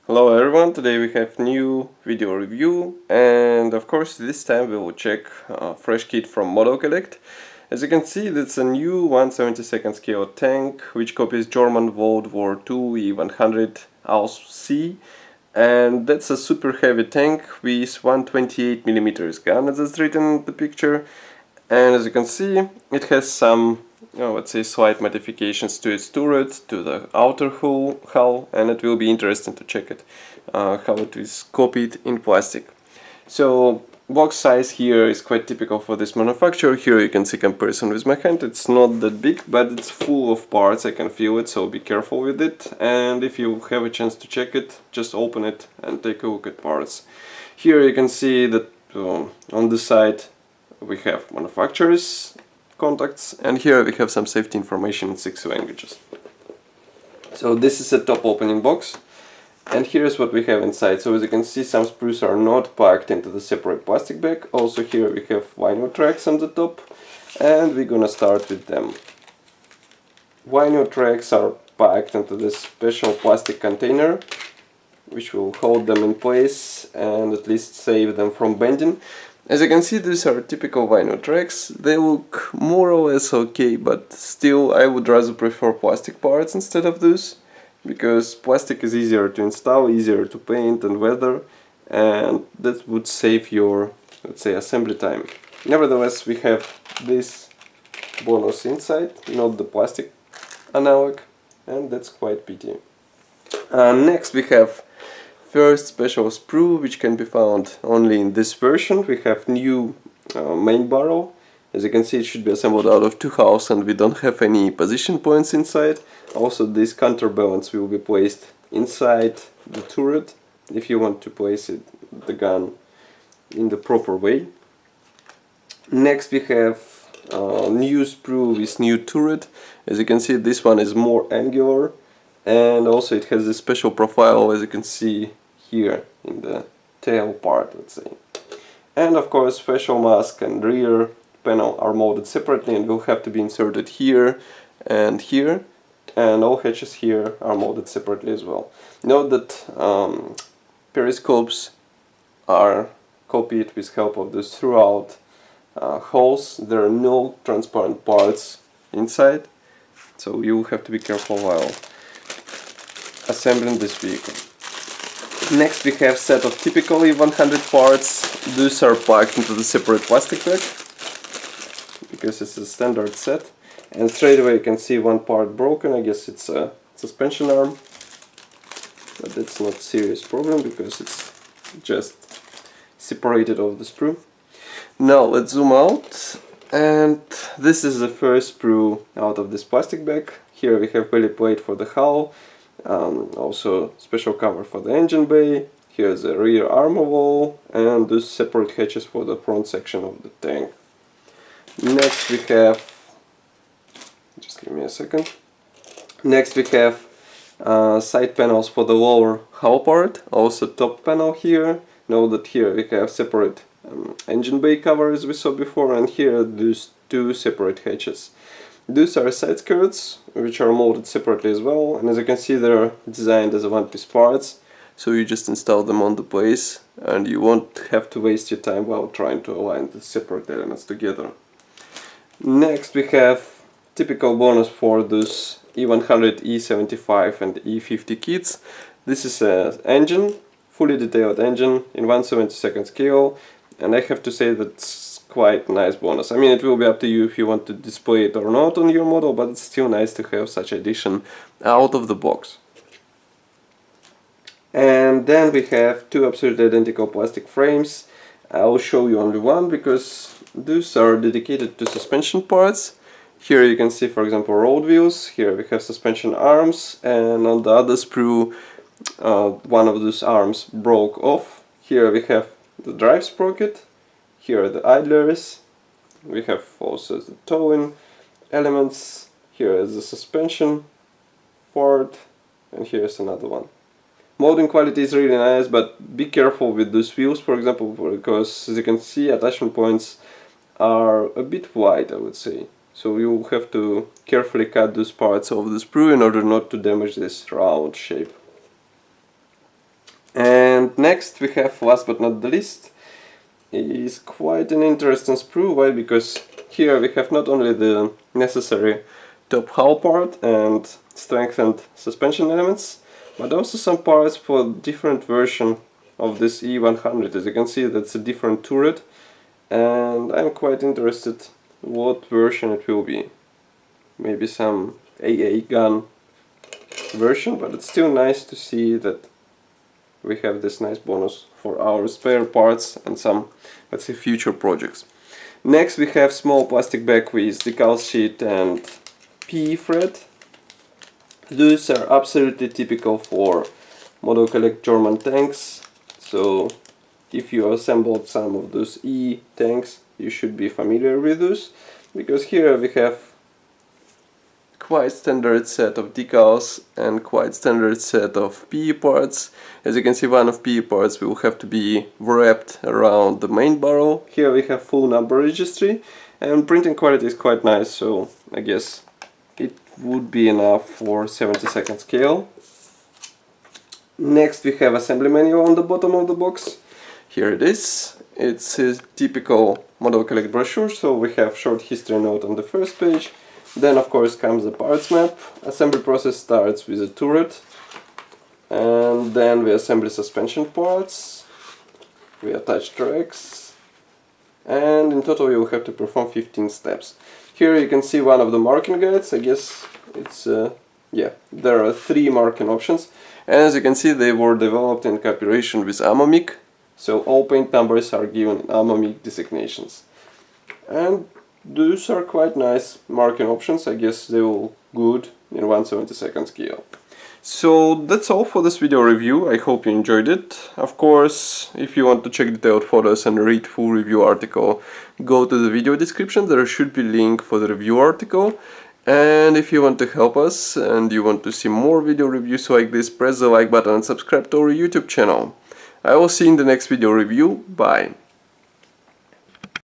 Hello everyone, today we have new video review, and of course this time we will check a fresh kit from Modelcollect. As you can see, that's a new 1/72 scale tank which copies German World War II E-100 Ausf.C, and that's a super heavy tank with 128mm gun, as it's written in the picture. And as you can see, it has some, let's say, slight modifications to its turret, to the outer hull, and it will be interesting to check it, how it is copied in plastic. So box size here is quite typical for this manufacturer. Here you can see comparison with my hand. It's not that big, but it's full of parts. I can feel it, so be careful with it. And if you have a chance to check it, just open it and take a look at parts. Here you can see that on the side we have manufacturer's contacts, and here we have some safety information in 6 languages. So this is a top opening box, and here's what we have inside. So as you can see, some sprues are not packed into the separate plastic bag. Also here we have vinyl tracks on the top, and we're gonna start with them. Vinyl tracks are packed into this special plastic container, which will hold them in place and at least save them from bending. As you can see, these are typical vinyl tracks. They look more or less okay, but still I would rather prefer plastic parts instead of those, because plastic is easier to install, easier to paint and weather, and that would save your, let's say, assembly time. Nevertheless, we have this bonus inside, not the plastic analog, and that's quite pity. Next we have first special sprue, which can be found only in this version. We have new main barrel. As you can see, it should be assembled out of 2 hulls, and we don't have any position points inside. Also, this counterbalance will be placed inside the turret if you want to place the gun in the proper way. Next we have new sprue with new turret. As you can see, this one is more angular, and also it has a special profile, as you can see here in the tail part, let's say. And of course, special mask and rear panel are molded separately and will have to be inserted here, and all hatches here are molded separately as well. Note that periscopes are copied with help of these throughout holes. There are no transparent parts inside, so you will have to be careful while assembling this vehicle. Next we have set of typical E-100 parts. These are packed into the separate plastic bag, because it's a standard set. And straight away you can see one part broken. I guess it's a suspension arm, but that's not a serious problem because it's just separated off the sprue. Now let's zoom out, and this is the first sprue out of this plastic bag. Here we have belly plate for the hull, also special cover for the engine bay. Here's a rear armor wall, and these separate hatches for the front section of the tank. Next we have, just give me a second. Next we have side panels for the lower hull part, also top panel here. Note that here we have separate engine bay cover as we saw before, and here these 2 separate hatches. These are side skirts, which are molded separately as well, and as you can see, they're designed as one-piece parts, so you just install them on the place and you won't have to waste your time while trying to align the separate elements together. Next we have typical bonus for those E100, E75 and E50 kits. This is an engine, fully detailed engine in 1/72 scale, and I have to say that's quite nice bonus. I mean, it will be up to you if you want to display it or not on your model, but it's still nice to have such addition out of the box. And then we have 2 absolutely identical plastic frames. I'll show you only one because these are dedicated to suspension parts. Here you can see, for example, road wheels. Here we have suspension arms, and on the other sprue one of those arms broke off. Here we have the drive sprocket. Here are the idlers. We have also the towing elements. Here is the suspension part, and here's another one. Molding quality is really nice, but be careful with those wheels, for example, because as you can see, attachment points are a bit wide, I would say. So you will have to carefully cut those parts of the sprue in order not to damage this round shape. Next we have, last but not the least, is quite an interesting sprue. Why? Because here we have not only the necessary top hull part and strengthened suspension elements, but also some parts for different version of this E-100. As you can see, that's a different turret, and I'm quite interested what version it will be. Maybe some AA gun version, but it's still nice to see that we have this nice bonus for our spare parts and some, let's say, future projects. Next we have small plastic bag with decal sheet and PE thread. These are absolutely typical for Modelcollect German tanks, so if you assembled some of those E tanks, you should be familiar with those, because here we have quite standard set of decals and quite standard set of PE parts. As you can see, one of PE parts will have to be wrapped around the main barrel. Here we have full number registry, and printing quality is quite nice, so I guess it would be enough for 70-second scale. Next we have assembly manual on the bottom of the box. Here it is. It's a typical Modelcollect brochure, so we have short history note on the first page. Then of course comes the parts map. Assembly process starts with a turret, and then we assemble suspension parts, we attach tracks, and in total you will have to perform 15 steps. Here you can see one of the marking guides. I guess it's yeah, there are 3 marking options, and as you can see they were developed in cooperation with AMOMIC, so all paint numbers are given in AMOMIC designations. And those are quite nice marking options. I guess they will good in 1/72 scale. So that's all for this video review. I hope you enjoyed it. Of course, if you want to check detailed photos and read full review article, go to the video description. There should be a link for the review article. And if you want to help us and you want to see more video reviews like this, press the like button and subscribe to our YouTube channel. I will see you in the next video review. Bye.